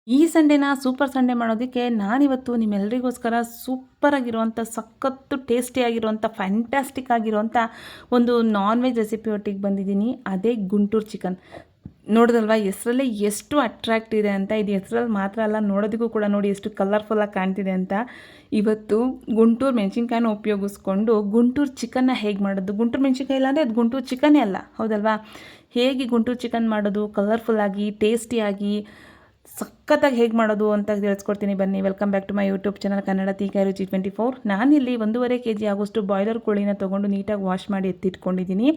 ಈ ಸಂಡೇನ super Sunday ಮಾಡೋದಕ್ಕೆ ನಾನಿವತ್ತು ನಿಮ್ಮೆಲ್ಲರಿಗೋಸ್ಕರ ಸೂಪರಾಗಿರುವಂಥ ಸಖತ್ತು ಟೇಸ್ಟಿಯಾಗಿರುವಂಥ ಫ್ಯಾಂಟಾಸ್ಟಿಕ್ ಆಗಿರುವಂಥ ಒಂದು ನಾನ್ ವೆಜ್ ರೆಸಿಪಿ ಒಟ್ಟಿಗೆ ಬಂದಿದ್ದೀನಿ. ಅದೇ ಗುಂಟೂರು ಚಿಕನ್. ನೋಡಿದಲ್ವಾ ಹೆಸರಲ್ಲೇ ಎಷ್ಟು ಅಟ್ರಾಕ್ಟ್ ಇದೆ ಅಂತ. ಇದು ಹೆಸರಲ್ಲಿ ಮಾತ್ರ ಅಲ್ಲ, ನೋಡೋದಕ್ಕೂ ಕೂಡ ನೋಡಿ ಎಷ್ಟು ಕಲರ್ಫುಲ್ಲಾಗಿ ಕಾಣ್ತಿದೆ ಅಂತ. ಇವತ್ತು ಗುಂಟೂರು ಮೆಣಸಿನ್ಕಾಯಿನ ಉಪಯೋಗಿಸ್ಕೊಂಡು ಗುಂಟೂರು ಚಿಕನ್ನ ಹೇಗೆ ಮಾಡೋದು. ಗುಂಟೂರು ಮೆಣಸಿನ್ಕಾಯಿ ಇಲ್ಲ ಅಂದರೆ ಅದು ಗುಂಟೂರು ಚಿಕನ್ನೇ ಅಲ್ಲ, ಹೌದಲ್ವಾ? ಹೇಗೆ ಗುಂಟೂರು ಚಿಕನ್ ಮಾಡೋದು ಕಲರ್ಫುಲ್ಲಾಗಿ ಟೇಸ್ಟಿಯಾಗಿ ಸಖತ್ತಾಗಿ ಹೇಗೆ ಮಾಡೋದು ಅಂತ ತಿಳಿಸ್ಕೊಡ್ತೀನಿ ಬನ್ನಿ. Welcome back to my YouTube channel Kannada ತೀಕಾಯಿ ರುಚಿ 24. ನಾನಿಲ್ಲಿ 1.5 kg ಆಗೋಷ್ಟು ಬಾಯ್ಲರ್ ಕೋಳಿನ ತೊಗೊಂಡು ನೀಟಾಗಿ ವಾಶ್ ಮಾಡಿ ಎತ್ತಿಟ್ಕೊಂಡಿದ್ದೀನಿ.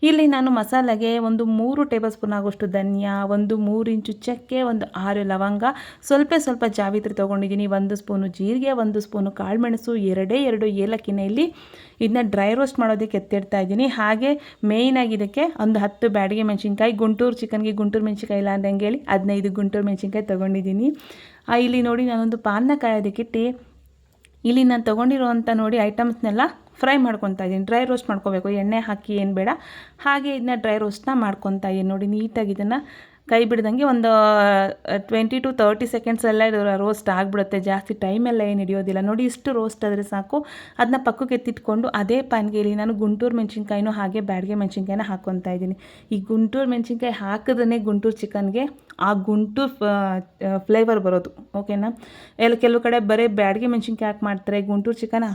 ಇಲ್ಲಿ ನಾನು ಮಸಾಲೆಗೆ ಒಂದು 3 ಟೇಬಲ್ ಸ್ಪೂನ್ ಆಗೋಷ್ಟು ಧನಿಯಾ, ಒಂದು 3 ಇಂಚು ಚಕ್ಕೆ, ಒಂದು 6 ಲವಂಗ, ಸ್ವಲ್ಪ ಜಾವಿತ್ರಿ ತೊಗೊಂಡಿದ್ದೀನಿ, 1 ಸ್ಪೂನು ಜೀರಿಗೆ, 1 ಸ್ಪೂನು ಕಾಳುಮೆಣಸು, 2 ಏಲಕ್ಕಿನ ಇಲ್ಲಿ ಇದನ್ನ ಡ್ರೈ ರೋಸ್ಟ್ ಮಾಡೋದಕ್ಕೆ ಎತ್ತಿಡ್ತಾ ಇದ್ದೀನಿ. ಹಾಗೆ ಮೇಯ್ನಾಗಿ ಇದಕ್ಕೆ ಒಂದು 10 ಬ್ಯಾಡಿಗೆ ಮೆಣಸಿನ್ಕಾಯಿ, ಗುಂಟೂರು ಚಿಕನ್ಗೆ ಗುಂಟೂರು ಮೆಣಸಿನ್ಕಾಯಿ ಇಲ್ಲ ಅಂದಂಗೆ ಹೇಳಿ 15 ಗುಂಟೂರು ಮೆಣಸಿನ್ಕಾಯಿ ತೊಗೊಂಡಿದ್ದೀನಿ. ಇಲ್ಲಿ ನೋಡಿ ನಾನೊಂದು ಪಾನ್ನ ಕಾಯೋದಕ್ಕಿಟ್ಟು ಇಲ್ಲಿ ನಾನು ತೊಗೊಂಡಿರೋವಂಥ ನೋಡಿ ಐಟಮ್ಸ್ನೆಲ್ಲ ಫ್ರೈ ಮಾಡ್ಕೊತಾ ಇದ್ದೀನಿ. ಡ್ರೈ ರೋಸ್ಟ್ ಮಾಡ್ಕೋಬೇಕು, ಎಣ್ಣೆ ಹಾಕಿ ಏನು ಬೇಡ. ಹಾಗೆ ಇದನ್ನ ಡ್ರೈ ರೋಸ್ಟ್ನ ಮಾಡ್ಕೊತಾ ಇದ್ದೀನಿ. ನೋಡಿ ನೀಟಾಗಿ ಇದನ್ನು ಕೈ ಬಿಡ್ದಂಗೆ ಒಂದು 20 to 30 ಸೆಕೆಂಡ್ಸೆಲ್ಲ ಇದು ರೋಸ್ಟ್ ಆಗಿಬಿಡುತ್ತೆ. ಜಾಸ್ತಿ ಟೈಮೆಲ್ಲ ಏನು ಹಿಡಿಯೋದಿಲ್ಲ. ನೋಡಿ ಇಷ್ಟು ರೋಸ್ಟ್ ಆದರೆ ಸಾಕು. ಅದನ್ನ ಪಕ್ಕಕ್ಕೆ ಎತ್ತಿಟ್ಕೊಂಡು ಅದೇ ಪ್ಯಾನ್ಗೆ ಇಲ್ಲಿ ನಾನು ಗುಂಟೂರು ಮೆಣಸಿನ್ಕಾಯಿನೂ ಹಾಗೆ ಬ್ಯಾಡಿಗೆ ಮೆಣಸಿನ್ಕಾಯಿನ ಹಾಕ್ಕೊತಾ ಇದ್ದೀನಿ. ಈ ಗುಂಟೂರು ಮೆಣಸಿನ್ಕಾಯಿ ಹಾಕಿದ್ರೆ ಗುಂಟೂರು ಚಿಕನ್ಗೆ ಆ ಗುಂಟೂರು ಫ್ಲೇವರ್ ಬರೋದು, ಓಕೆನಾ? ಕೆಲವು ಕಡೆ ಬರೀ ಬ್ಯಾಡಿಗೆ ಮೆಣಸಿನ್ಕಾಯಿ ಹಾಕಿ ಮಾಡ್ತಾರೆ. ಗುಂಟೂರು ಚಿಕನ್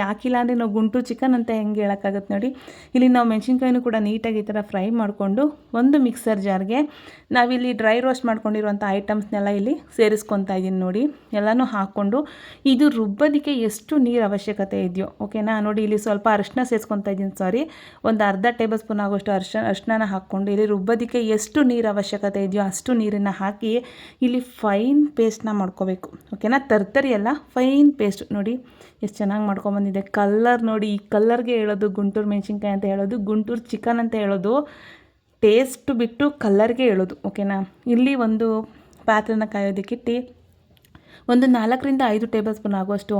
ಹಾಕಿಲ್ಲ ಅಂದರೆ ನಾವು ಗುಂಟೂರು ಚಿಕನ್ ಅಂತ ಹೆಂಗೆ ಹೇಳೋಕ್ಕಾಗತ್ತೆ ನೋಡಿ. ಇಲ್ಲಿ ನಾವು ಮೆಣಸಿನ್ಕಾಯಿನೂ ಕೂಡ ನೀಟಾಗಿ ಈ ಥರ ಫ್ರೈ ಮಾಡಿಕೊಂಡು ಒಂದು ಮಿಕ್ಸರ್ ಜಾರ್ಗೆ ನಾವಿಲ್ಲಿ ಡ್ರೈ ರೋಸ್ಟ್ ಮಾಡ್ಕೊಂಡಿರುವಂಥ ಐಟಮ್ಸ್ನೆಲ್ಲ ಇಲ್ಲಿ ಸೇರಿಸ್ಕೊತಾ ಇದ್ದೀನಿ. ನೋಡಿ ಎಲ್ಲನೂ ಹಾಕ್ಕೊಂಡು ಇದು ರುಬ್ಬೋದಕ್ಕೆ ಎಷ್ಟು ನೀರು ಅವಶ್ಯಕತೆ ಇದೆಯೋ, ಓಕೆನಾ? ನೋಡಿ ಇಲ್ಲಿ ಸ್ವಲ್ಪ ಅರಿಶಿನ ಸೇರಿಸ್ಕೊತಾ ಇದ್ದೀನಿ, ಒಂದು ಅರ್ಧ ಟೇಬಲ್ ಸ್ಪೂನ್ ಆಗೋಷ್ಟು ಅರಿಶಿನ ಹಾಕ್ಕೊಂಡು ಇಲ್ಲಿ ರುಬ್ಬೋದಕ್ಕೆ ಎಷ್ಟು ನೀರು ಅವಶ್ಯಕತೆ ಇದೆಯೋ ಅಷ್ಟು ನೀರನ್ನು ಹಾಕಿ ಇಲ್ಲಿ ಫೈನ್ ಪೇಸ್ಟ್ನ ಮಾಡ್ಕೋಬೇಕು, ಓಕೆನಾ? ತರ್ತರಿ ಎಲ್ಲ ಫೈನ್ ಪೇಸ್ಟ್. ನೋಡಿ ಎಷ್ಟು ಚೆನ್ನಾಗಿ ಮಾಡ್ಕೊಬಂದಿದೆ. ಕಲ್ಲರ್ ನೋಡಿ, ಈ ಕಲ್ಲರ್ಗೆ ಹೇಳೋದು ಗುಂಟೂರು ಮೆಣಸಿನ್ಕಾಯಿ ಅಂತ ಹೇಳೋದು, ಗುಂಟೂರು ಚಿಕನ್ ಅಂತ ಹೇಳೋದು. ಟೇಸ್ಟ್ ಬಿಟ್ಟು ಕಲ್ಲರ್ಗೆ ಹೇಳೋದು, ಓಕೆನಾ? ಇಲ್ಲಿ ಒಂದು ಪಾತ್ರೆನ ಕಾಯೋದಕ್ಕಿಟ್ಟು ಒಂದು 4 to 5 ಟೇಬಲ್ ಸ್ಪೂನ್ ಆಗುವಷ್ಟು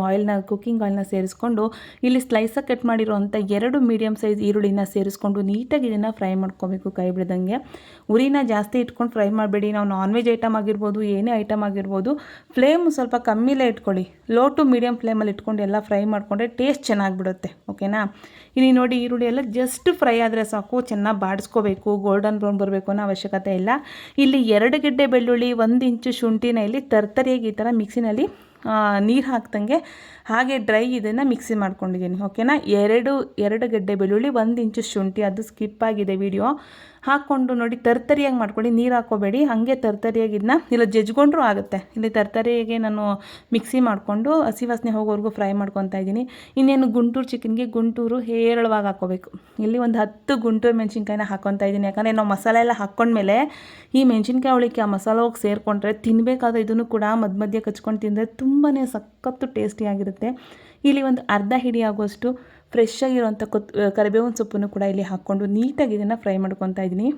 ಕುಕ್ಕಿಂಗ್ ಆಯಿಲ್ನ ಸೇರಿಸ್ಕೊಂಡು ಇಲ್ಲಿ ಸ್ಲೈಸಾಗಿ ಕಟ್ ಮಾಡಿರೋವಂಥ 2 ಮೀಡಿಯಮ್ ಸೈಜ್ ಈರುಳ್ಳಿನ ಸೇರಿಸ್ಕೊಂಡು ನೀಟಾಗಿ ಇದನ್ನು ಫ್ರೈ ಮಾಡ್ಕೋಬೇಕು, ಕೈ ಬಿಡ್ದಂಗೆ. ಉರಿನ ಜಾಸ್ತಿ ಇಟ್ಕೊಂಡು ಫ್ರೈ ಮಾಡಬೇಡಿ. ನಾವು ನಾನ್ ವೆಜ್ ಐಟಮ್ ಆಗಿರ್ಬೋದು, ಏನೇ ಐಟಮ್ ಆಗಿರ್ಬೋದು, ಫ್ಲೇಮ್ ಸ್ವಲ್ಪ ಕಮ್ಮಿಲೇ ಇಟ್ಕೊಳ್ಳಿ. ಲೋ ಟು ಮೀಡಿಯಮ್ ಫ್ಲೇಮಲ್ಲಿ ಇಟ್ಕೊಂಡು ಎಲ್ಲ ಫ್ರೈ ಮಾಡಿಕೊಂಡ್ರೆ ಟೇಸ್ಟ್ ಚೆನ್ನಾಗಿಬಿಡುತ್ತೆ, ಓಕೆನಾ? ಇಲ್ಲಿ ನೋಡಿ ಈರುಳ್ಳಿ ಎಲ್ಲ ಜಸ್ಟ್ ಫ್ರೈ ಆದರೆ ಸಾಕು. ಚೆನ್ನಾಗಿ ಬಾಡಿಸ್ಕೋಬೇಕು, ಗೋಲ್ಡನ್ ಬ್ರೌನ್ ಬರಬೇಕು ಅನ್ನೋ ಅವಶ್ಯಕತೆ ಇಲ್ಲ. ಇಲ್ಲಿ 2 ಗೆಡ್ಡೆ ಬೆಳ್ಳುಳ್ಳಿ, 1 ಇಂಚು ಶುಂಠಿನ ಇಲ್ಲಿ ತರ್ತರಿಯಾಗಿ ಈ ಥರ ಮಿಕ್ಸಿನಲ್ಲಿ ನೀರು ಹಾಕ್ದಂಗೆ ಹಾಗೆ ಡ್ರೈ ಇದನ್ನು ಮಿಕ್ಸಿ ಮಾಡ್ಕೊಂಡಿದ್ದೀನಿ, ಓಕೆನಾ? 2 ಗೆಡ್ಡೆ ಬೆಳ್ಳುಳ್ಳಿ, 1 ಇಂಚು ಶುಂಠಿ, ಅದು ಸ್ಕಿಪ್ ಆಗಿದೆ ವಿಡಿಯೋ. ಹಾಕ್ಕೊಂಡು ನೋಡಿ ತರ್ತರಿಯಾಗಿ ಮಾಡ್ಕೊಳ್ಳಿ, ನೀರು ಹಾಕ್ಕೋಬೇಡಿ. ಹಾಗೆ ತರ್ತರಿಯಾಗಿ ಇದನ್ನ ಇಲ್ಲ ಜಜ್ಕೊಂಡ್ರೂ ಆಗುತ್ತೆ. ಇಲ್ಲಿ ತರ್ತರಿಯಾಗೆ ನಾನು ಮಿಕ್ಸಿ ಮಾಡಿಕೊಂಡು ಹಸಿ ವಾಸನೆ ಹೋಗೋವರೆಗೂ ಫ್ರೈ ಮಾಡ್ಕೊತಾ ಇದ್ದೀನಿ. ಇನ್ನೇನು ಗುಂಟೂರು ಚಿಕನ್ಗೆ ಗುಂಟೂರು ಹೇರಳವಾಗಿ ಹಾಕ್ಕೋಬೇಕು. ಇಲ್ಲಿ ಒಂದು 10 ಗುಂಟೂರು ಮೆಣಸಿನ್ಕಾಯಿನ ಹಾಕ್ಕೊತಾ ಇದ್ದೀನಿ. ಯಾಕಂದರೆ ನಾವು ಮಸಾಲೆ ಎಲ್ಲ ಹಾಕ್ಕೊಂಡ್ಮೇಲೆ ಈ ಮೆಣಸಿನ್ಕಾಯಿ ಅವಳಿಕೆ ಆ ಮಸಾಲೆ ಹೋಗಿ ಸೇರಿಕೊಂಡ್ರೆ ತಿನ್ನಬೇಕಾದ್ರೆ ಇದನ್ನು ಕೂಡ ಮಧ್ಯ ಕಚ್ಕೊಂಡು ತಿಂದರೆ ತುಂಬಾ ಸಖತ್ತು ಟೇಸ್ಟಿಯಾಗಿರುತ್ತೆ. ಇಲ್ಲಿ ಒಂದು ಅರ್ಧ ಹಿಡಿ ಆಗುವಷ್ಟು ಫ್ರೆಶ್ ಆಗಿರುವಂಥ ಕರಿಬೇವಿನ ಸೊಪ್ಪನ್ನು ಕೂಡ ಇಲ್ಲಿ ಹಾಕ್ಕೊಂಡು ನೀಟಾಗಿ ಇದನ್ನು ಫ್ರೈ ಮಾಡ್ಕೊತಾ ಇದ್ದೀನಿ.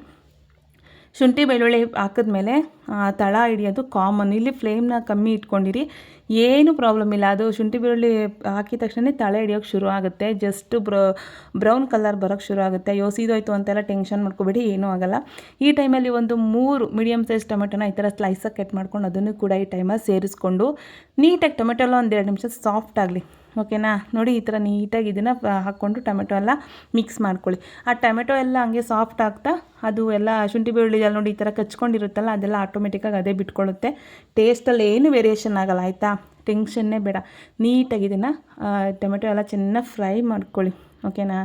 ಶುಂಠಿ ಬೆಳ್ಳುಳ್ಳಿ ಹಾಕಿದ್ಮೇಲೆ ತಳ ಹಿಡಿಯೋದು ಕಾಮನ್. ಇಲ್ಲಿ ಫ್ಲೇಮ್ನ ಕಮ್ಮಿ ಇಟ್ಕೊಂಡಿರಿ, ಏನೂ ಪ್ರಾಬ್ಲಮ್ ಇಲ್ಲ. ಅದು ಶುಂಠಿ ಬೆಳ್ಳುಳ್ಳಿ ಹಾಕಿದ ತಕ್ಷಣ ತಳ ಹಿಡಿಯೋಕ್ಕೆ ಶುರು ಆಗುತ್ತೆ. ಜಸ್ಟ್ ಬ್ರೌನ್ ಕಲರ್ ಬರೋಕ್ಕೆ ಶುರು ಆಗುತ್ತೆ. ಸೀದೋಯ್ತು ಅಂತೆಲ್ಲ ಟೆನ್ಷನ್ ಮಾಡ್ಕೋಬೇಡಿ, ಏನೂ ಆಗೋಲ್ಲ. ಈ ಟೈಮಲ್ಲಿ ಒಂದು 3 ಮೀಡಿಯಮ್ ಸೈಜ್ ಟೊಮೆಟೊನ ಈ ಥರ ಸ್ಲೈಸಾಗಿ ಕಟ್ ಮಾಡ್ಕೊಂಡು ಅದನ್ನು ಕೂಡ ಈ ಟೈಮಲ್ಲಿ ಸೇರಿಸ್ಕೊಂಡು ನೀಟಾಗಿ ಟೊಮೆಟೊ ಎಲ್ಲ ಒಂದು 2 ನಿಮಿಷ ಸಾಫ್ಟ್ ಆಗಲಿ, ಓಕೆನಾ? ನೋಡಿ ಈ ಥರ ನೀಟಾಗಿ ಇದನ್ನು ಹಾಕ್ಕೊಂಡು ಟೊಮೆಟೊ ಎಲ್ಲ ಮಿಕ್ಸ್ ಮಾಡ್ಕೊಳ್ಳಿ. ಆ ಟೊಮೆಟೊ ಎಲ್ಲ ಹಂಗೆ ಸಾಫ್ಟ್ ಆಗ್ತಾ ಅದು ಎಲ್ಲ ಶುಂಠಿ ಬೆಳ್ಳುಳ್ಳಿ ಎಲ್ಲ ನೋಡಿ ಈ ಥರ ಕಚ್ಕೊಂಡಿರುತ್ತಲ್ಲ, ಅದೆಲ್ಲ ಆಟೋಮೆಟಿಕ್ಕಾಗಿ ಅದೇ ಬಿಟ್ಕೊಳ್ಳುತ್ತೆ. ಟೇಸ್ಟಲ್ಲಿ ಏನು ವೇರಿಯೇಷನ್ ಆಗೋಲ್ಲ, ಆಯಿತಾ? ಟೆನ್ಷನ್ನೇ ಬೇಡ. ನೀಟಾಗಿ ಇದನ್ನು ಟೊಮೆಟೊ ಎಲ್ಲ ಚೆನ್ನಾಗಿ ಫ್ರೈ ಮಾಡ್ಕೊಳ್ಳಿ, ಓಕೆನಾ?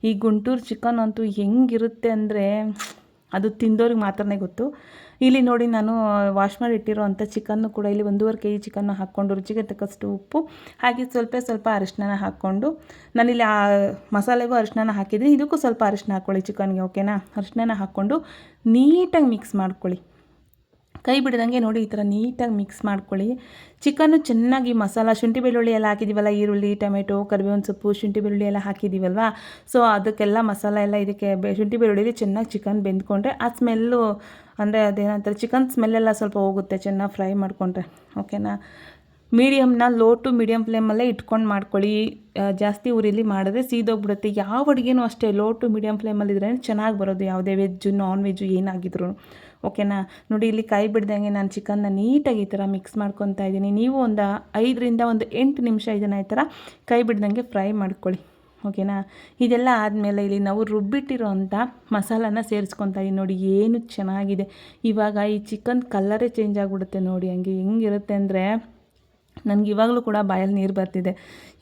ಈ ಗುಂಟೂರು ಚಿಕನ್ ಅಂತೂ ಹೆಂಗಿರುತ್ತೆ ಅಂದರೆ ಅದು ತಿಂದೋರಿಗೆ ಮಾತ್ರನೇ ಗೊತ್ತು. ಇಲ್ಲಿ ನೋಡಿ ನಾನು ವಾಶ್ ಮಾಡಿ ಇಟ್ಟಿರೋ ಅಂಥ ಚಿಕನ್ನು ಕೂಡ ಇಲ್ಲಿ 1.5 kg ಚಿಕನ್ನು ಹಾಕ್ಕೊಂಡು ರುಚಿಗೆ ತಕ್ಕಷ್ಟು ಉಪ್ಪು ಹಾಗೆ ಸ್ವಲ್ಪ ಅರಿಶಿನ ಹಾಕ್ಕೊಂಡು ನಾನಿಲ್ಲಿ ಆ ಮಸಾಲೆಗೂ ಅರಿಶಿನ ಹಾಕಿದ್ದೀನಿ. ಇದಕ್ಕೂ ಸ್ವಲ್ಪ ಅರಿಶಿನ ಹಾಕ್ಕೊಳ್ಳಿ ಚಿಕನ್ಗೆ, ಓಕೆನಾ? ಅರಿಶಿನ ಹಾಕ್ಕೊಂಡು ನೀಟಾಗಿ ಮಿಕ್ಸ್ ಮಾಡ್ಕೊಳ್ಳಿ, ಕೈ ಬಿಡ್ದಂಗೆ. ನೋಡಿ ಈ ಥರ ನೀಟಾಗಿ ಮಿಕ್ಸ್ ಮಾಡ್ಕೊಳ್ಳಿ. ಚಿಕನ್ನು ಚೆನ್ನಾಗಿ ಮಸಾಲ ಶುಂಠಿ ಬೆಳ್ಳುಳ್ಳಿ ಎಲ್ಲ ಹಾಕಿದ್ದೀವಲ್ಲ, ಈರುಳ್ಳಿ, ಟೊಮೆಟೊ, ಕರಿಬೇವಿನ ಸೊಪ್ಪು, ಶುಂಠಿ ಬೆಳ್ಳುಳ್ಳಿ ಎಲ್ಲ ಹಾಕಿದ್ದೀವಲ್ವ, ಸೊ ಅದಕ್ಕೆಲ್ಲ ಮಸಾಲ ಎಲ್ಲ ಇದಕ್ಕೆ ಶುಂಠಿ ಬೆಳ್ಳುಳ್ಳಿ ಚೆನ್ನಾಗಿ ಚಿಕನ್ ಬೆಂದ್ಕೊಂಡ್ರೆ ಆ ಸ್ಮೆಲ್ಲು ಅಂದರೆ ಅದೇನಂತಾರೆ ಚಿಕನ್ ಸ್ಮೆಲ್ಲೆಲ್ಲ ಸ್ವಲ್ಪ ಹೋಗುತ್ತೆ ಚೆನ್ನಾಗಿ ಫ್ರೈ ಮಾಡಿಕೊಂಡ್ರೆ, ಓಕೆನಾ? ಮೀಡಿಯಮ್ನ ಲೋ ಟು ಮೀಡಿಯಮ್ ಫ್ಲೇಮಲ್ಲೇ ಇಟ್ಕೊಂಡು ಮಾಡ್ಕೊಳ್ಳಿ. ಜಾಸ್ತಿ ಉರಿಲಿ ಮಾಡಿದ್ರೆ ಸೀದೋಗ್ಬಿಡುತ್ತೆ. ಯಾವ ಅಡುಗೆನೂ ಅಷ್ಟೇ ಲೋ ಟು ಮೀಡಿಯಮ್ ಫ್ಲೇಮಲ್ಲಿದ್ದರೆ ಚೆನ್ನಾಗಿ ಬರೋದು, ಯಾವುದೇ ವೆಜ್ಜು ನಾನ್ ವೆಜ್ಜು ಏನಾಗಿದ್ರು, ಓಕೆನಾ. ನೋಡಿ ಇಲ್ಲಿ ಕೈ ಬಿಡ್ದಂಗೆ ನಾನು ಚಿಕನ್ನ ನೀಟಾಗಿ ಈ ಥರ ಮಿಕ್ಸ್ ಮಾಡ್ಕೊತಾ ಇದ್ದೀನಿ. ನೀವು ಒಂದು 5ರಿಂದ 8 ನಿಮಿಷ ಇದನ್ನು ಈ ಥರ ಕೈ ಬಿಡ್ದಂಗೆ ಫ್ರೈ ಮಾಡ್ಕೊಳ್ಳಿ. ಓಕೆನಾ. ಇದೆಲ್ಲ ಆದಮೇಲೆ ಇಲ್ಲಿ ನಾವು ರುಬ್ಬಿಟ್ಟಿರೋ ಅಂಥ ಮಸಾಲಾನ ಸೇರಿಸ್ಕೊತಾ ಇದ್ದೀನಿ. ನೋಡಿ ಏನು ಚೆನ್ನಾಗಿದೆ. ಇವಾಗ ಈ ಚಿಕನ್ ಕಲ್ಲರೇ ಚೇಂಜ್ ಆಗಿಬಿಡುತ್ತೆ ನೋಡಿ. ಹಂಗೆ ಹೆಂಗಿರುತ್ತೆ ಅಂದರೆ ನನಗೆ ಇವಾಗಲೂ ಕೂಡ ಬಾಯಲ್ಲಿ ನೀರು ಬರ್ತಿದೆ.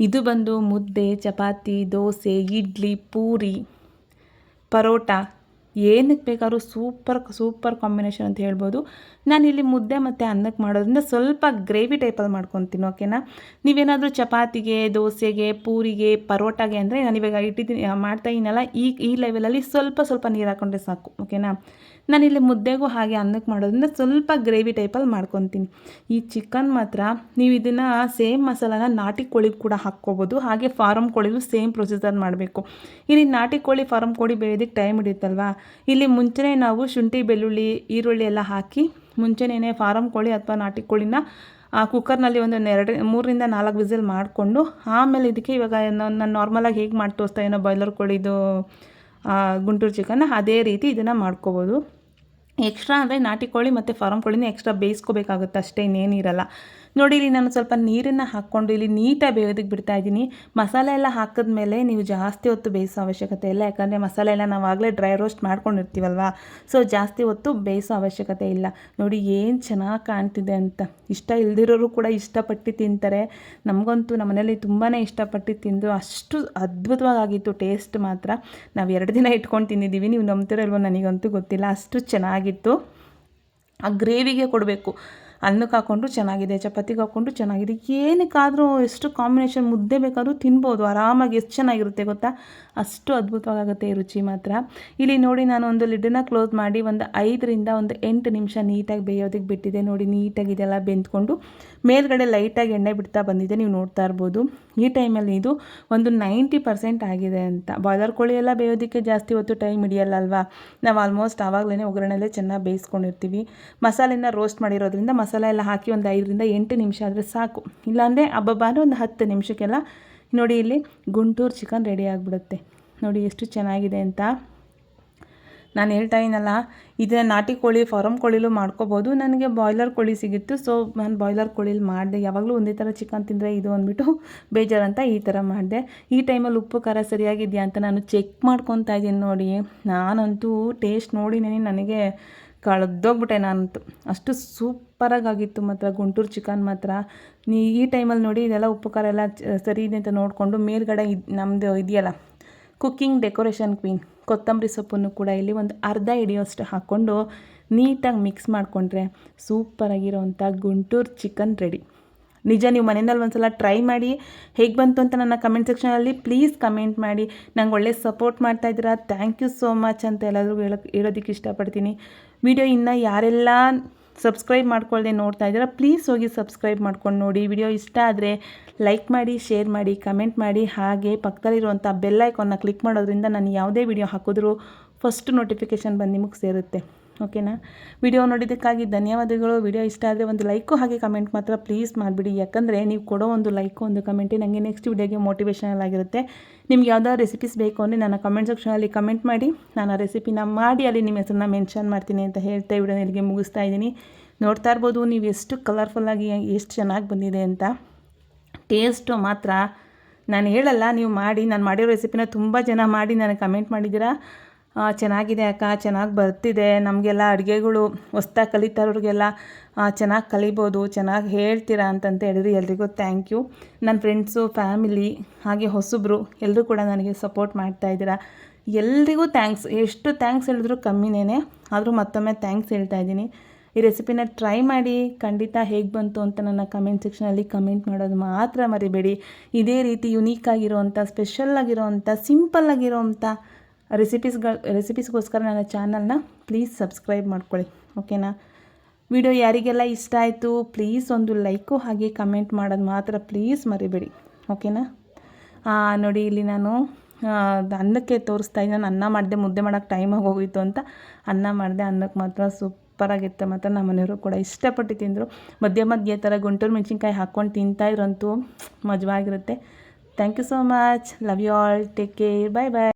ಇದು ಬಂದು ಮುದ್ದೆ, ಚಪಾತಿ, ದೋಸೆ, ಇಡ್ಲಿ, ಪೂರಿ, ಪರೋಟ ಏನಕ್ಕೆ ಬೇಕಾದ್ರೂ ಸೂಪರ್ ಕಾಂಬಿನೇಷನ್ ಅಂತ ಹೇಳ್ಬೋದು. ನಾನಿಲ್ಲಿ ಮುದ್ದೆ ಮತ್ತು ಅನ್ನಕ್ಕೆ ಮಾಡೋದ್ರಿಂದ ಸ್ವಲ್ಪ ಗ್ರೇವಿ ಟೈಪಲ್ಲಿ ಮಾಡ್ಕೊತೀನಿ. ಓಕೆನಾ. ನೀವೇನಾದರೂ ಚಪಾತಿಗೆ, ದೋಸೆಗೆ, ಪೂರಿಗೆ, ಪರೋಟಾಗೆ ಅಂದರೆ ನಾನಿವಾಗ ಇಟ್ಟಿದ್ದೀನಿ ಮಾಡ್ತಾಯಿದ್ದೀನಲ್ಲ, ಈ ಲೆವೆಲಲ್ಲಿ ಸ್ವಲ್ಪ ನೀರು ಹಾಕ್ಕೊಂಡ್ರೆ ಸಾಕು. ಓಕೆನಾ. ನಾನಿಲ್ಲಿ ಮುದ್ದೆಗೂ ಹಾಗೆ ಅನ್ನಕ್ಕೆ ಮಾಡೋದ್ರಿಂದ ಸ್ವಲ್ಪ ಗ್ರೇವಿ ಟೈಪಲ್ಲಿ ಮಾಡ್ಕೊತೀನಿ. ಈ ಚಿಕನ್ ಮಾತ್ರ ನೀವು ಇದನ್ನು ಸೇಮ್ ಮಸಾಲಾನ ನಾಟಿ ಕೋಳಿಗೆ ಕೂಡ ಹಾಕ್ಕೋಬೋದು, ಹಾಗೆ ಫಾರಮ್ ಕೋಳಿಗೂ ಸೇಮ್ ಪ್ರೊಸೀಜರ್ ಮಾಡಬೇಕು. ಇಲ್ಲಿ ನಾಟಿ ಕೋಳಿ, ಫಾರಮ್ ಕೋಳಿ ಬೇಯೋದಕ್ಕೆ ಟೈಮ್ ಹಿಡಿಯುತ್ತಲ್ವಾ. ಇಲ್ಲಿ ಮುಂಚೆನೇ ನಾವು ಶುಂಠಿ, ಬೆಳ್ಳುಳ್ಳಿ, ಈರುಳ್ಳಿ ಎಲ್ಲ ಹಾಕಿ ಮುಂಚೆನೇ ಫಾರಮ್ ಕೋಳಿ ಅಥವಾ ನಾಟಿ ಕೋಳಿನ ಕುಕ್ಕರ್ನಲ್ಲಿ ಒಂದು 3ರಿಂದ 4 ವಿಸಿಲ್ ಮಾಡಿಕೊಂಡು ಆಮೇಲೆ ಇದಕ್ಕೆ ಇವಾಗ ನಾನು ನಾರ್ಮಲಾಗಿ ಹೇಗೆ ಮಾಡಿ ತೋರಿಸ್ತಾ ಏನೋ ಬಾಯ್ಲರ್ ಕೋಳಿದು ಗುಂಟೂರು ಚಿಕನ್ ಅದೇ ರೀತಿ ಇದನ್ನು ಮಾಡ್ಕೋಬೋದು. ಎಕ್ಸ್ಟ್ರಾ ಅಂದರೆ ನಾಟಿ ಕೋಳಿ ಮತ್ತು ಫಾರಮ್ ಕೋಳಿನ ಎಕ್ಸ್ಟ್ರಾ ಬೇಯಿಸ್ಕೋಬೇಕಾಗುತ್ತೆ ಅಷ್ಟೇ, ಇನ್ನೇನಿರಲ್ಲ. ನೋಡಿ ಇಲ್ಲಿ ನಾನು ಸ್ವಲ್ಪ ನೀರನ್ನು ಹಾಕ್ಕೊಂಡು ಇಲ್ಲಿ ನೀಟಾಗಿ ಬೇಯೋದಕ್ಕೆ ಬಿಡ್ತಾಯಿದ್ದೀನಿ. ಮಸಾಲೆ ಎಲ್ಲ ಹಾಕಿದ್ಮೇಲೆ ನೀವು ಜಾಸ್ತಿ ಹೊತ್ತು ಬೇಯಿಸೋ ಅವಶ್ಯಕತೆ ಇಲ್ಲ, ಯಾಕಂದರೆ ಮಸಾಲೆ ಎಲ್ಲ ನಾವು ಆಗಲೇ ಡ್ರೈ ರೋಸ್ಟ್ ಮಾಡ್ಕೊಂಡಿರ್ತೀವಲ್ವ, ಸೊ ಜಾಸ್ತಿ ಹೊತ್ತು ಬೇಯಿಸೋ ಅವಶ್ಯಕತೆ ಇಲ್ಲ. ನೋಡಿ ಏನು ಚೆನ್ನಾಗಿ ಕಾಣ್ತಿದೆ ಅಂತ. ಇಷ್ಟ ಇಲ್ದಿರೋರು ಕೂಡ ಇಷ್ಟಪಟ್ಟು ತಿಂತಾರೆ. ನಮಗಂತೂ ನಮ್ಮ ಮನೇಲಿ ತುಂಬಾ ಇಷ್ಟಪಟ್ಟು ತಿಂದು ಅಷ್ಟು ಅದ್ಭುತವಾಗಿತ್ತು ಟೇಸ್ಟ್ ಮಾತ್ರ. ನಾವು 2 ದಿನ ಇಟ್ಕೊಂಡು ತಿಂದಿದ್ದೀವಿ, ನೀವು ನಂಬ್ತಿರೋ ಇಲ್ವೋ ನನಗಂತೂ ಗೊತ್ತಿಲ್ಲ, ಅಷ್ಟು ಚೆನ್ನಾಗಿತ್ತು. ಆ ಗ್ರೇವಿಗೆ ಕೊಡಬೇಕು. ಅನ್ನಕ್ಕೆ ಹಾಕ್ಕೊಂಡ್ರು ಚೆನ್ನಾಗಿದೆ, ಚಪಾತಿಗೆ ಹಾಕ್ಕೊಂಡ್ರು ಚೆನ್ನಾಗಿದೆ, ಏನಕ್ಕಾದರೂ ಎಷ್ಟು ಕಾಂಬಿನೇಷನ್ ಮುದ್ದೆ ಬೇಕಾದರೂ ತಿನ್ಬೋದು ಆರಾಮಾಗಿ. ಎಷ್ಟು ಚೆನ್ನಾಗಿರುತ್ತೆ ಗೊತ್ತಾ, ಅಷ್ಟು ಅದ್ಭುತವಾಗುತ್ತೆ ಈ ರುಚಿ ಮಾತ್ರ. ಇಲ್ಲಿ ನೋಡಿ ನಾನು ಒಂದು ಲಿಡ್ಡನ್ನ ಕ್ಲೋಸ್ ಮಾಡಿ ಒಂದು 5ರಿಂದ 8 ನಿಮಿಷ ನೀಟಾಗಿ ಬೇಯೋದಕ್ಕೆ ಬಿಟ್ಟಿದೆ. ನೋಡಿ ನೀಟಾಗಿ ಇದೆಲ್ಲ ಬೆಂದ್ಕೊಂಡು ಮೇಲ್ಗಡೆ ಲೈಟಾಗಿ ಎಣ್ಣೆ ಬಿಡ್ತಾ ಬಂದಿದೆ, ನೀವು ನೋಡ್ತಾ ಇರ್ಬೋದು. ಈ ಟೈಮಲ್ಲಿ ಇದು ಒಂದು 90% ಆಗಿದೆ ಅಂತ. ಬಾಯ್ಲರ್ ಕೋಳಿ ಎಲ್ಲ ಬೇಯೋದಕ್ಕೆ ಜಾಸ್ತಿ ಹೊತ್ತು ಟೈಮ್ ಹಿಡಿಯಲ್ಲ ಅಲ್ವಾ. ನಾವು ಆಲ್ಮೋಸ್ಟ್ ಆವಾಗಲೇ ಒಗ್ಗರಣೆಲ್ಲೇ ಚೆನ್ನಾಗಿ ಬೇಯಿಸ್ಕೊಂಡಿರ್ತೀವಿ. ಮಸಾಲೆನ ರೋಸ್ಟ್ ಮಾಡಿರೋದ್ರಿಂದ ಮಸಾಲೆ ಎಲ್ಲ ಹಾಕಿ ಒಂದು 5ರಿಂದ 8 ನಿಮಿಷ ಆದರೆ ಸಾಕು. ಇಲ್ಲಾಂದರೆ ಹಬ್ಬಬ್ಬಾನು ಒಂದು 10 ನಿಮಿಷಕ್ಕೆಲ್ಲ ನೋಡಿ ಇಲ್ಲಿ ಗುಂಟೂರು ಚಿಕನ್ ರೆಡಿ ಆಗಿಬಿಡುತ್ತೆ. ನೋಡಿ ಎಷ್ಟು ಚೆನ್ನಾಗಿದೆ ಅಂತ. ನಾನು ಹೇಳ್ತಾ ಇದ್ದೀನಲ್ಲ, ಇದನ್ನು ನಾಟಿ ಕೋಳಿ, ಫಾರಮ್ ಕೋಳಿಲೂ ಮಾಡ್ಕೋಬೋದು. ನನಗೆ ಬಾಯ್ಲರ್ ಕೋಳಿ ಸಿಗಿತ್ತು, ಸೊ ನಾನು ಬಾಯ್ಲರ್ ಕೋಳಿಲಿ ಮಾಡಿದೆ. ಯಾವಾಗಲೂ ಒಂದೇ ಥರ ಚಿಕನ್ ತಿಂದರೆ ಇದು ಅಂದ್ಬಿಟ್ಟು ಬೇಜಾರಂತ ಈ ಥರ ಮಾಡಿದೆ. ಈ ಟೈಮಲ್ಲಿ ಉಪ್ಪು ಖಾರ ಸರಿಯಾಗಿದೆಯಾ ಅಂತ ನಾನು ಚೆಕ್ ಮಾಡ್ಕೊತಾ ಇದ್ದೀನಿ. ನೋಡಿ ನಾನಂತೂ ಟೇಸ್ಟ್ ನೋಡಿನೇ ನನಗೆ ಕಳೆದೋಗ್ಬಿಟ್ಟೆ ನಾನಂತೂ. ಅಷ್ಟು ಸೂಪರಾಗಿತ್ತು ಮಾತ್ರ ಗುಂಟೂರು ಚಿಕನ್ ಮಾತ್ರ. ಈ ಟೈಮಲ್ಲಿ ನೋಡಿ ಇದೆಲ್ಲ ಉಪ್ಪು ಖಾರ ಎಲ್ಲ ಸರಿ ಇದೆ ಅಂತ ನೋಡಿಕೊಂಡು ಮೇಲ್ಗಡೆ ನಮ್ಮದು ಇದೆಯಲ್ಲ ಕುಕ್ಕಿಂಗ್ ಡೆಕೋರೇಷನ್ ಕ್ವೀನ್ ಕೊತ್ತಂಬರಿ ಸೊಪ್ಪನ್ನು ಕೂಡ ಇಲ್ಲಿ ಒಂದು ಅರ್ಧ ಹಿಡಿಯೋಷ್ಟು ಹಾಕ್ಕೊಂಡು ನೀಟಾಗಿ ಮಿಕ್ಸ್ ಮಾಡಿಕೊಂಡ್ರೆ ಸೂಪರಾಗಿರೋವಂಥ ಗುಂಟೂರು ಚಿಕನ್ ರೆಡಿ. ನಿಜ ನೀವು ಮನೆಯಲ್ಲಿ ಒಂದ್ಸಲ ಟ್ರೈ ಮಾಡಿ, ಹೇಗೆ ಬಂತು ಅಂತ ನನ್ನ ಕಮೆಂಟ್ ಸೆಕ್ಷನಲ್ಲಿ ಪ್ಲೀಸ್ ಕಮೆಂಟ್ ಮಾಡಿ. ನಂಗೆ ಒಳ್ಳೆ ಸಪೋರ್ಟ್ ಮಾಡ್ತಾಯಿದ್ದೀರಾ, ಥ್ಯಾಂಕ್ ಯು ಸೋ ಮಚ್ ಅಂತ ಎಲ್ಲರೂ ಹೇಳೋದಕ್ಕೆ ಇಷ್ಟಪಡ್ತೀನಿ. ವಿಡಿಯೋ ಇನ್ನೂ ಯಾರೆಲ್ಲ ಸಬ್ಸ್ಕ್ರೈಬ್ ಮಾಡ್ಕೊಳ್ಳದೆ ನೋಡ್ತಾ ಇದ್ದೀರಾ ಪ್ಲೀಸ್ ಹೋಗಿ ಸಬ್ಸ್ಕ್ರೈಬ್ ಮಾಡ್ಕೊಂಡು ನೋಡಿ. ವಿಡಿಯೋ ಇಷ್ಟ ಆದರೆ ಲೈಕ್ ಮಾಡಿ, ಶೇರ್ ಮಾಡಿ, ಕಮೆಂಟ್ ಮಾಡಿ, ಹಾಗೆ ಪಕ್ಕದಲ್ಲಿರುವಂಥ ಬೆಲ್ ಐಕಾನ್ನ ಕ್ಲಿಕ್ ಮಾಡೋದ್ರಿಂದ ನಾನು ಯಾವುದೇ ವಿಡಿಯೋ ಹಾಕಿದ್ರೂ ಫಸ್ಟ್ ನೋಟಿಫಿಕೇಷನ್ ಬಂದು ನಿಮಗೆ ಸೇರುತ್ತೆ. ಓಕೆನಾ. ವಿಡಿಯೋ ನೋಡಿದ್ದಕ್ಕಾಗಿ ಧನ್ಯವಾದಗಳು. ವಿಡಿಯೋ ಇಷ್ಟ ಆದರೆ ಒಂದು ಲೈಕು ಹಾಗೆ ಕಮೆಂಟ್ ಮಾತ್ರ ಪ್ಲೀಸ್ ಮಾಡಿಬಿಡಿ, ಯಾಕಂದರೆ ನೀವು ಕೊಡೋ ಒಂದು ಲೈಕು ಒಂದು ಕಮೆಂಟೇ ನನಗೆ ನೆಕ್ಸ್ಟ್ ವಿಡಿಯೋಗೆ ಮೋಟಿವೇಶನಲ್ ಆಗಿರುತ್ತೆ. ನಿಮ್ಗೆ ಯಾವ್ದಾದ್ರು ರೆಸಿಪೀಸ್ ಬೇಕು ಅಂದರೆ ನನ್ನ ಕಮೆಂಟ್ ಸೆಕ್ಷನಲ್ಲಿ ಕಮೆಂಟ್ ಮಾಡಿ, ನಾನು ಆ ರೆಸಿಪಿನ ಮಾಡಿ ಅಲ್ಲಿ ನಿಮ್ಮ ಹೆಸರನ್ನ ಮೆನ್ಷನ್ ಮಾಡ್ತೀನಿ ಅಂತ ಹೇಳ್ತಾ ವಿಡಿಯೋ ಇಲ್ಲಿಗೆ ಮುಗಿಸ್ತಾ ಇದ್ದೀನಿ. ನೋಡ್ತಾ ಇರ್ಬೋದು ನೀವು ಎಷ್ಟು ಕಲರ್ಫುಲ್ಲಾಗಿ ಎಷ್ಟು ಚೆನ್ನಾಗಿ ಬಂದಿದೆ ಅಂತ. ಟೇಸ್ಟು ಮಾತ್ರ ನಾನು ಹೇಳಲ್ಲ, ನೀವು ಮಾಡಿ. ನಾನು ಮಾಡಿರೋ ರೆಸಿಪಿನ ತುಂಬ ಜನ ಮಾಡಿ ನನಗೆ ಕಮೆಂಟ್ ಮಾಡಿದ್ದೀರಾ, ಚೆನ್ನಾಗಿದೆ ಅಕ್ಕ, ಚೆನ್ನಾಗಿ ಬರ್ತಿದೆ, ನಮಗೆಲ್ಲ ಅಡುಗೆಗಳು ಹೊಸ್ದಾಗಿ ಕಲಿತಾರೋರಿಗೆಲ್ಲ ಚೆನ್ನಾಗಿ ಕಲಿಬೋದು, ಚೆನ್ನಾಗಿ ಹೇಳ್ತೀರಾ ಅಂತಂತ ಹೇಳಿದ್ರಿ. ಎಲ್ರಿಗೂ ಥ್ಯಾಂಕ್ ಯು. ನನ್ನ ಫ್ರೆಂಡ್ಸು, ಫ್ಯಾಮಿಲಿ ಹಾಗೆ ಹೊಸಬ್ರು ಎಲ್ಲರೂ ಕೂಡ ನನಗೆ ಸಪೋರ್ಟ್ ಮಾಡ್ತಾಯಿದ್ದೀರಾ. ಎಲ್ರಿಗೂ ಥ್ಯಾಂಕ್ಸ್. ಎಷ್ಟು ಥ್ಯಾಂಕ್ಸ್ ಹೇಳಿದ್ರು ಕಮ್ಮಿನೇ, ಆದರೂ ಮತ್ತೊಮ್ಮೆ ಥ್ಯಾಂಕ್ಸ್ ಹೇಳ್ತಾ ಇದ್ದೀನಿ. ಈ ರೆಸಿಪಿನ ಟ್ರೈ ಮಾಡಿ, ಖಂಡಿತ ಹೇಗೆ ಬಂತು ಅಂತ ನನ್ನ ಕಮೆಂಟ್ ಸೆಕ್ಷನಲ್ಲಿ ಕಮೆಂಟ್ ಮಾಡೋದು ಮಾತ್ರ ಮರಿಬೇಡಿ. ಇದೇ ರೀತಿ ಯುನೀಕಾಗಿರೋವಂಥ, ಸ್ಪೆಷಲ್ಲಾಗಿರೋವಂಥ, ಸಿಂಪಲ್ಲಾಗಿರೋವಂಥ ರೆಸಿಪೀಸ್ಗೋಸ್ಕರ ನನ್ನ ಚಾನಲ್ನ ಪ್ಲೀಸ್ ಸಬ್ಸ್ಕ್ರೈಬ್ ಮಾಡ್ಕೊಳ್ಳಿ. ಓಕೆನಾ. ವಿಡಿಯೋ ಯಾರಿಗೆಲ್ಲ ಇಷ್ಟ ಆಯಿತು ಪ್ಲೀಸ್ ಒಂದು ಲೈಕು ಹಾಗೆ ಕಮೆಂಟ್ ಮಾಡೋದು ಮಾತ್ರ ಪ್ಲೀಸ್ ಮರಿಬೇಡಿ. ಓಕೆನಾ. ನೋಡಿ ಇಲ್ಲಿ ನಾನು ಅನ್ನಕ್ಕೆ ತೋರಿಸ್ತಾ ಇದ್ದೀನಿ. ನಾನು ಅನ್ನ ಮಾಡಿದೆ, ಮುದ್ದೆ ಮಾಡೋಕ್ಕೆ ಟೈಮಾಗಿ ಹೋಗಿತ್ತು ಅಂತ ಅನ್ನ ಮಾಡಿದೆ. ಅನ್ನಕ್ಕೆ ಮಾತ್ರ ಸೂಪರಾಗಿತ್ತು, ಮತ್ತು ನಮ್ಮ ಮನೆಯವರು ಕೂಡ ಇಷ್ಟಪಟ್ಟು ತಿಂದರು. ಮಧ್ಯೆ ಥರ ಗುಂಟೂರು ಮೆಣಸಿನ್ಕಾಯಿ ಹಾಕ್ಕೊಂಡು ತಿಂತಾಯಿದ್ರಂತೂ ಮಜವಾಗಿರುತ್ತೆ. Thank you so much. Love you all. Take care. Bye bye.